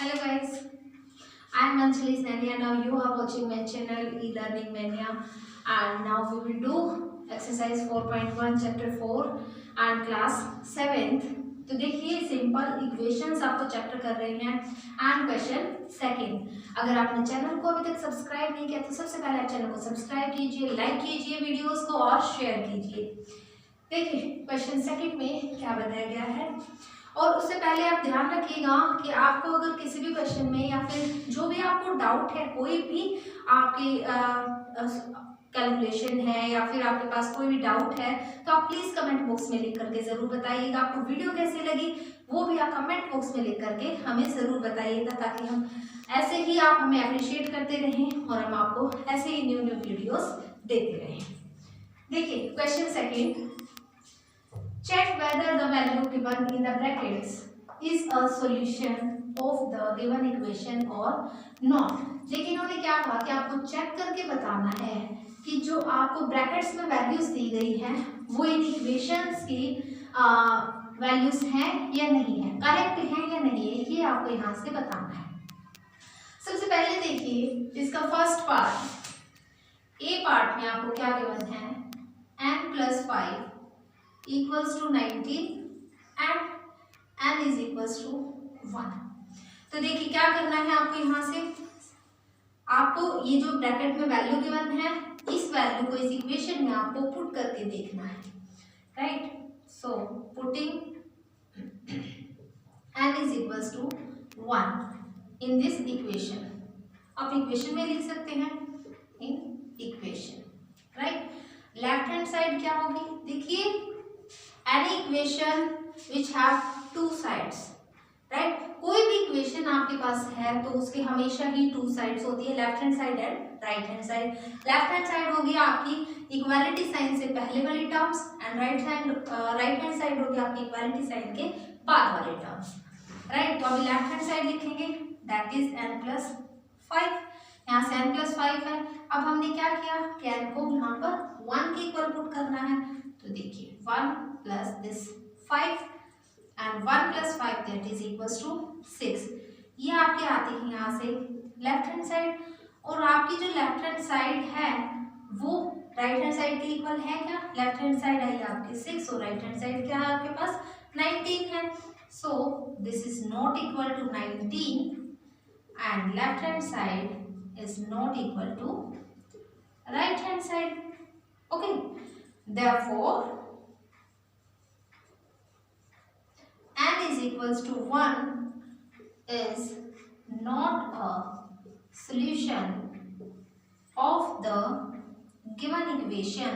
Hello guys, I am Anjali Sania. Now you are watching my channel E-Learning Mania, and now we will do exercise 4.1 chapter 4 and class 7th. तो देखिए simple equations आपको chapter कर रहे हैं and question second. अगर आपने channel को अभी तक सब्सक्राइब नहीं किया तो सबसे पहले आप चैनल को सब्सक्राइब कीजिए, लाइक कीजिए वीडियोस को और शेयर कीजिए. देखिए क्वेश्चन सेकंड में क्या बताया गया है, और उससे पहले आप ध्यान रखिएगा कि आपको अगर किसी भी क्वेश्चन में या फिर जो भी आपको डाउट है, कोई भी आपकी कैलकुलेशन है या फिर आपके पास कोई भी डाउट है, तो आप प्लीज़ कमेंट बॉक्स में लिख करके ज़रूर बताइएगा. आपको वीडियो कैसी लगी वो भी आप कमेंट बॉक्स में लिख करके हमें ज़रूर बताइएगा, ताकि हम ऐसे ही आप हमें अप्रिशिएट करते रहें और हम आपको ऐसे ही न्यू न्यू वीडियोज़ देते रहें. देखिए question second, check whether the value given in the brackets is a solution of the given equation or not. लेकिन इन्होंने क्या कहा कि आपको चेक करके बताना है कि जो आपको ब्रैकेट्स में वैल्यूज दी गई हैं वो इन इक्वेशंस की वैल्यूज हैं या नहीं है, करेक्ट है या नहीं है, ये आपको यहाँ से बताना है. सबसे पहले देखिए इसका फर्स्ट पार्ट, ए पार्ट में आपको क्या गिवन है, n+5 equals to 19 and n is equals to 1. तो देखिए क्या करना है आपको, यहाँ से आपको ये जो ब्रैकेट में वैल्यू गिवन है इस वैल्यू को इस इक्वेशन में आपको पुट करके देखना है, right. So putting n is equals to 1 in this equation. आप इक्वेशन में लिख सकते हैं in equation, right. Left hand side क्या होगी, देखिए any equation which have two sides, right. कोई भी इक्वेशन आपके पास है तो उसके हमेशा ही टू साइड्स होती है, left hand side and right hand side. Left hand side होगी आपकी इक्वालिटी साइन से पहले वाली terms and right hand side होगी आपकी इक्वालिटी साइन के बाद वाले टर्म्स, राइट. तो अभी लेफ्ट हैंड साइड लिखेंगे दैट इज n+5. यहाँ से n+5 है. अब हमने क्या किया कि n को यहाँ पर 1 के इक्वल पुट करना है. तो देखिए 1 plus this 5 and 1 plus 5 that is equals to 6. ये आपके आते हैं यहाँ से लेफ्ट हैंड साइड, और आपकी जो लेफ्ट हैंड साइड है वो राइट हैंड साइड के इक्वल है क्या, लेफ्ट हैंड साइड आई आपकी 6 और राइट हैंड साइड क्या है आपके पास 19 है. So this is not equal to 19 and left hand side is not equal to right hand side. Okay, therefore n is equals to 1 is not a solution of the given equation.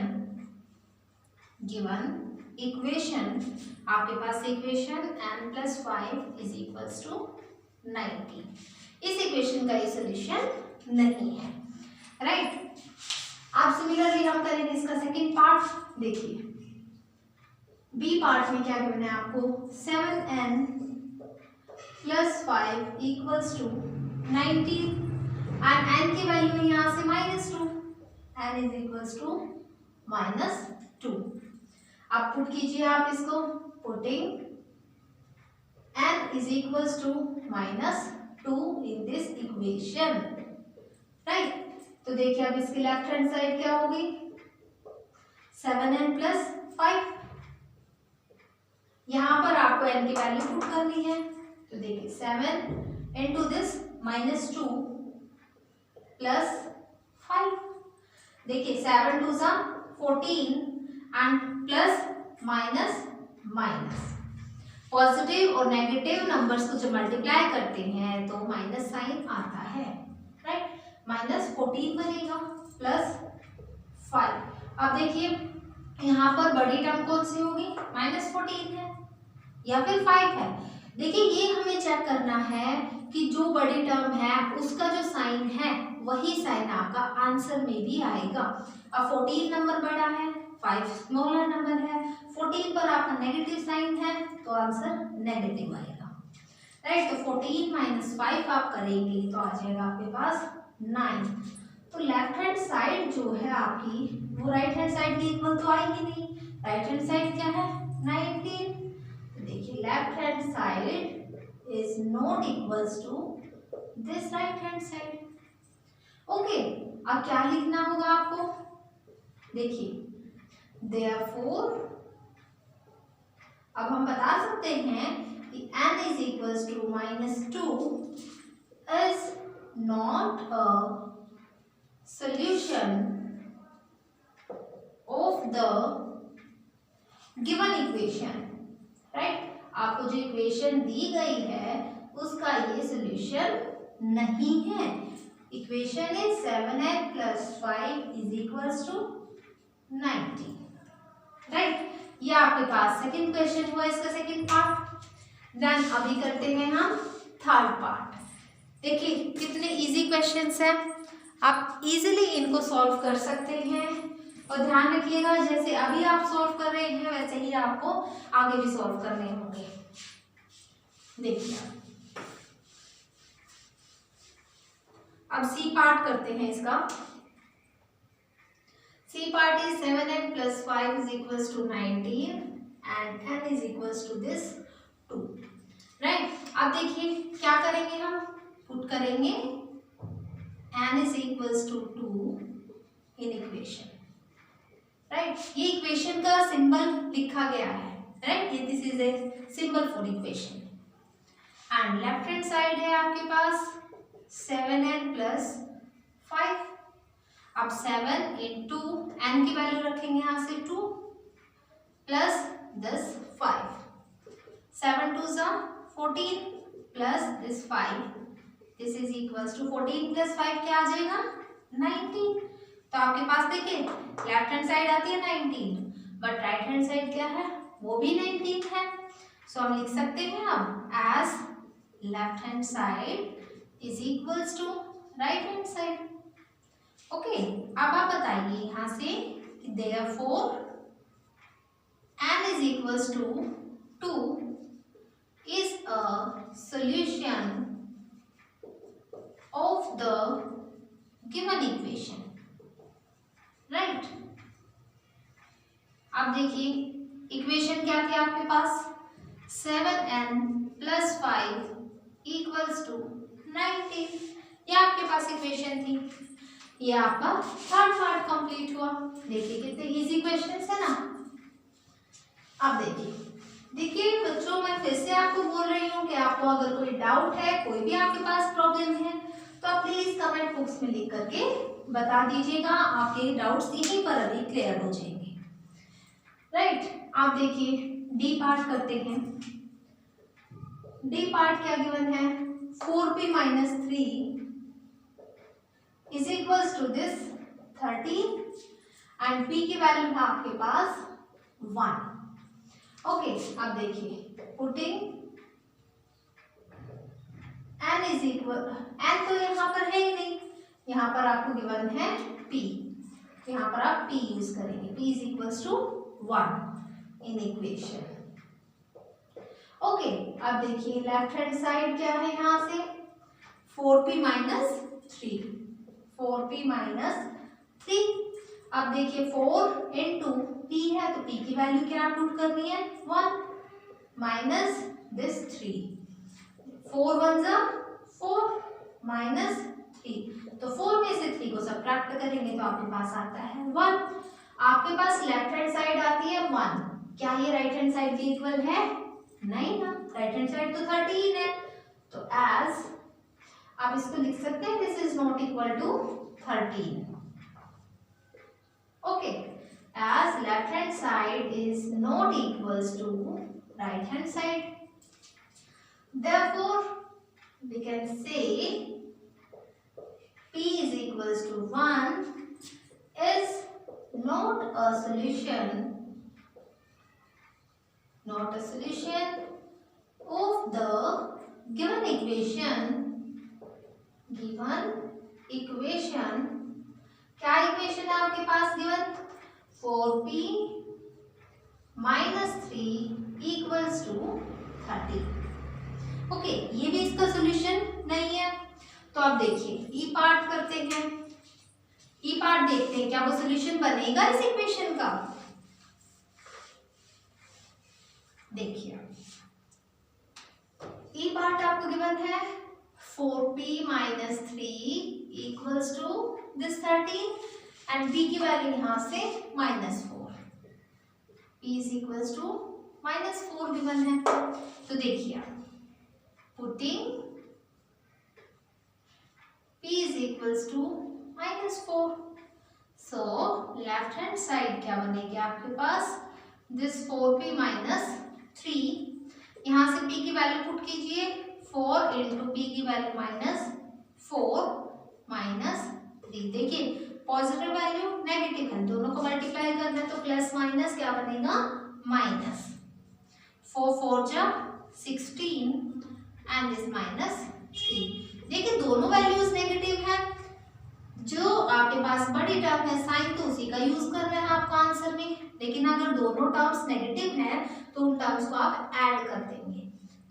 आपके पास equation n+5 is equals to 19. इस equation का ये solution नहीं है, right. आप similarly हम करेंगे इसका सेकेंड पार्ट. देखिए बी पार्ट में क्या गिवन है आपको, 7n + 5 equals to 19 and n की वैल्यू यहाँ से -2, n is equals to -2. अब पुट कीजिए आप इसको, putting n is equals to -2 in this equation, right. तो देखिए अब इसकी लेफ्ट हैंड साइड क्या होगी, 7n + 5. यहाँ पर आपको n की वैल्यू पुट करनी है. तो देखिए 7 into this -2 plus 5. देखिए 7 2 सा 14 एंड प्लस माइनस. पॉजिटिव और नेगेटिव नंबर्स को जब मल्टीप्लाई करते हैं तो माइनस साइन आता है, राइट. -14 बनेगा प्लस 5. अब देखिए यहाँ पर बड़ी टर्म कौन सी होगी, -14 है या फिर 5 है. देखिए ये हमें चेक करना है कि जो बड़ी टर्म है उसका जो साइन है वही साइन आपका आंसर में भी आएगा. अब 14 नंबर बड़ा है, 5 स्मॉलर नंबर है, 14 पर आपका नेगेटिव साइन है तो आंसर नेगेटिव आएगा, राइट. तो 14 - 5 आप करेंगे तो आ जाएगा आपके पास 9. तो लेफ्ट हैंड साइड जो है आपकी वो राइट हैंड साइड की इक्वल तो आएगी नहीं. राइट हैंड साइड क्या है 19. तो देखिए left hand side is not equals to this right hand side. Okay, अब क्या लिखना होगा आपको, देखिए देयरफॉर अब हम बता सकते हैं कि n is equals to -2 is not a solution of the given equation, right. आपको जो इक्वेशन दी गई है उसका ये सोल्यूशन नहीं है। Equation is 7n + 5 is equals to 90, right. ये आपके पास सेकंड क्वेश्चन हुआ, इसका सेकंड पार्ट। देन अभी करते हैं हम थर्ड पार्ट। देखिए कितने इजी क्वेश्चंस हैं, आप इजीली इनको सॉल्व कर सकते हैं। और ध्यान रखिएगा जैसे अभी आप सॉल्व कर रहे हैं वैसे ही आपको आगे भी सॉल्व करने होंगे। देखिए अब सी पार्ट करते हैं इसका। C part is 7n + 5 is equals to 19 and n is equals to this 2, right. अब देखिए क्या करेंगे, हम पुट करेंगे n is equals to 2 in equation, right. ये इक्वेशन का सिंबल लिखा गया है, राइट। ये this is a symbol for equation and left hand side है आपके पास 7n + 5। अब 7 into n की वैल्यू रखेंगे यहाँ से 2 plus this 5, 7 2 14 plus this 5, this is equals to 14 + 5 क्या आ जाएगा 19। तो आपके पास देखिए लेफ्ट हैंड साइड आती है 19 बट राइट हैंड साइड क्या है, वो भी 19 है। सो हम लिख सकते हैं अब as left hand side is equals to right hand side. Okay, अब आप बताइए यहाँ से therefore n is equals to 2 is a solution of the given equation, right। अब देखिए इक्वेशन क्या थी आपके पास, 7n + 5 इक्वल्स टू 19, ये आपके पास इक्वेशन थी। ये आपका थर्ड पार्ट कंप्लीट हुआ। देखिए कितने इजी क्वेश्चंस है ना। अब देखिए बच्चों, मैं फिर से आपको बोल रही हूँ कि आपको अगर कोई डाउट है, कोई भी आपके पास प्रॉब्लम है तो आप प्लीज कमेंट बॉक्स में लिख करके बता दीजिएगा। आपके डाउट्स यहीं पर अभी क्लियर हो जाएंगे, राइट। आप देखिए डी पार्ट करते हैं। डी पार्ट क्या गिवन है, 4p - 3 is equals to this 13 and p की वैल्यू है आपके पास 1। ओके, अब देखिए putting n is equal, n तो यहाँ पर है ही नहीं, यहाँ पर आपको गिवन है p, यहाँ पर आप p यूज करेंगे, p is equals to 1 in equation. Okay, अब देखिए लेफ्ट हैंड साइड क्या है, यहाँ से 4p - 3, 4p - 3। अब देखिए 4 into p है तो p की वैल्यू क्या पुट करनी है 1 माइनस दिस 3, 4 1 4 माइनस 3, तो 4 में से 3 को सबट्रैक्ट करेंगे तो आपके पास आता है 1। आपके पास लेफ्ट हैंड साइड आती है 1, क्या ये राइट हैंड साइड के इक्वल है, नहीं ना, राइट हैंड साइड तो 13 है। तो एज आप इसको लिख सकते हैं this is not equal to 13। Okay, as left hand side is not equals to right hand side, therefore we can say p is equals to 1 is not a solution of the given equation। क्या equation है आपके पास given, 4p - 3 equals to 30। Okay, ये भी इसका solution नहीं है। तो अब देखिए ई पार्ट करते हैं। ई पार्ट देखते हैं क्या वो सॉल्यूशन बनेगा इस इक्वेशन का। देखिए ई पार्ट आपको गिवन है 4p minus 3 equals to this 13 and p की वैल्यू यहाँ से -4, p is equals to -4 given है। तो देखिए putting p is equals to -4, so left hand side क्या बनेगी आपके पास, दिस 4p minus 3, यहाँ से p की वैल्यू पुट कीजिए, 4 इंटू p की वैल्यू -4 -3। देखिए पॉजिटिव वैल्यू नेगेटिव है, दोनों को मल्टीप्लाई करना है तो प्लस माइनस क्या बनेगा माइनस, 4 4 जा 16 एंड दिस -3। देखिए दोनों वैल्यूज नेगेटिव है, जो आपके पास बड़ी टर्म है साइन तो उसी का यूज कर रहे हैं आपका आंसर में, लेकिन अगर दोनों टर्म्स नेगेटिव हैं तो उन टर्म्स को आप ऐड कर देंगे।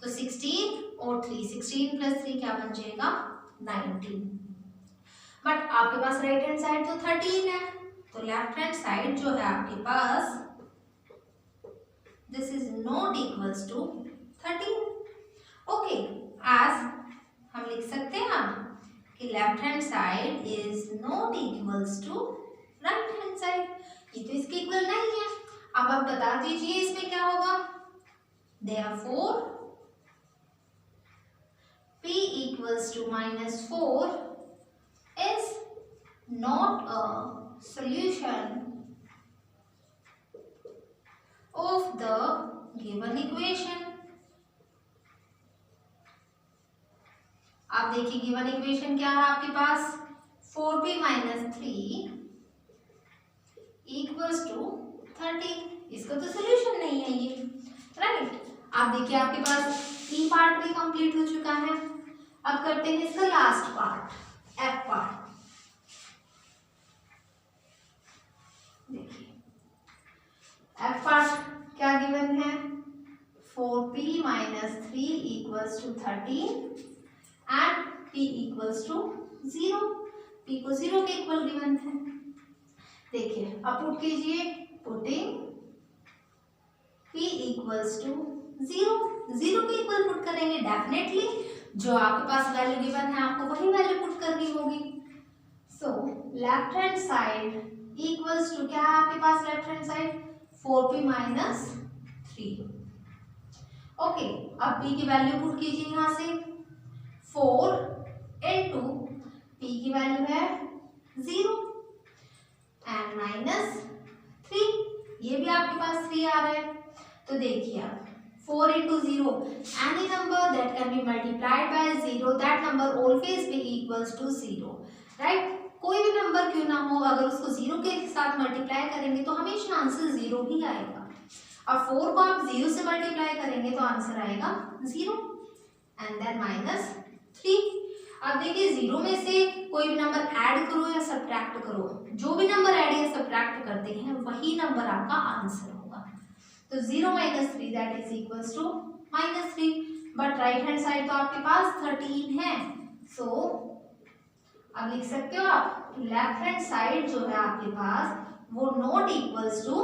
तो 16 और 3, 16 प्लस 3 क्या बन जाएगा 19। बट आपके पास राइट हैंड साइड तो 13 है, तो लेफ्ट हैंड साइड जो है आपके पास this is not equals to 13। Okay, as हम लिख सकते हैं आप कि left hand side is not equals to right hand side, ये तो इसके इक्वल नहीं है। अब आप बता दीजिए इसमें क्या होगा, therefore p equals to -4 is not a solution of the given equation। आप देखिए गिवन इक्वेशन क्या है आपके पास, 4p minus 3 equals to 13, इसका तो सोल्यूशन नहीं है ये, राइट। आप देखिए आपके पास ई पार्ट भी कंप्लीट हो चुका है, अब करते हैं इसका लास्ट पार्ट, एफ पार्ट। देखिए एफ पार्ट क्या गिवन है, 4p minus 3 equals to 13 and p equals to 0, p को 0 के इक्वल गिवन है। देखिए अब पुट कीजिए, पुटिंग p equals to 0, 0 के इक्वल पुट करेंगे, डेफिनेटली जो आपके पास वैल्यू गिवन है आपको वही वैल्यू पुट करनी होगी। So left hand side equals to क्या है आपके पास left hand side, 4p minus 3। Okay, अब p की वैल्यू पुट कीजिए यहाँ से, 4 इंटू p की वैल्यू है 0 एंड -3, ये भी आपके पास 3 आ रहा है। तो देखिए आप 4 into 0, any number that can be multiplied by 0 that number always be equals to 0, right. कोई भी नंबर क्यों ना हो, अगर उसको 0 के साथ मल्टीप्लाई करेंगे तो हमेशा आंसर 0 ही आएगा। और 4 को आप 0 से मल्टीप्लाई करेंगे तो आंसर आएगा 0 एंड देन -3। अब देखिए 0 में से कोई भी नंबर ऐड करो या सब्ट्रैक्ट करो, जो भी नंबर ऐड या सब्ट्रैक्ट करते हैं वही नंबर आपका आंसर होगा। तो 0 - 3 that is equals to -3, but right hand side तो आपके पास 13 है, सो अब लिख सकते हो आप लेफ्ट हैंड साइड जो है आपके पास वो नॉट इक्वल्स टू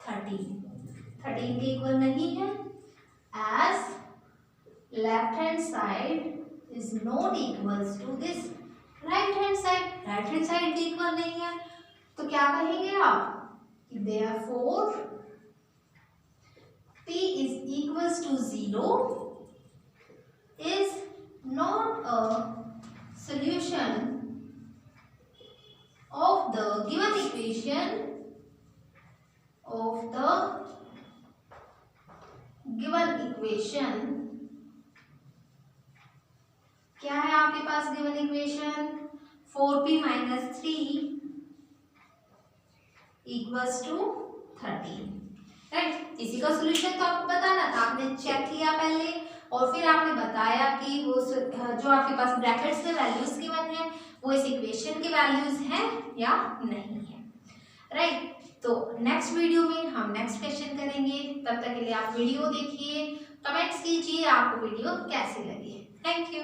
13 के इक्वल नहीं है, as left hand side is not equals to this right hand side, right hand side भी इक्वल नहीं है, तो क्या कहेंगे आप, therefore p is equals to 0 is not a solution of the given equation क्या है आपके पास given equation, 4p minus 3 equals to 13, right. इसी का सोल्यूशन तो आपको बताना था, आपने चेक किया पहले और फिर आपने बताया कि वो जो आपके पास ब्रैकेट्स में वैल्यूज गिवन है वो इस इक्वेशन के वैल्यूज हैं या नहीं है, राइट। तो नेक्स्ट वीडियो में हम नेक्स्ट क्वेश्चन करेंगे, तब तक के लिए आप वीडियो देखिए, कमेंट्स कीजिए आपको वीडियो कैसी लगी। Thank you.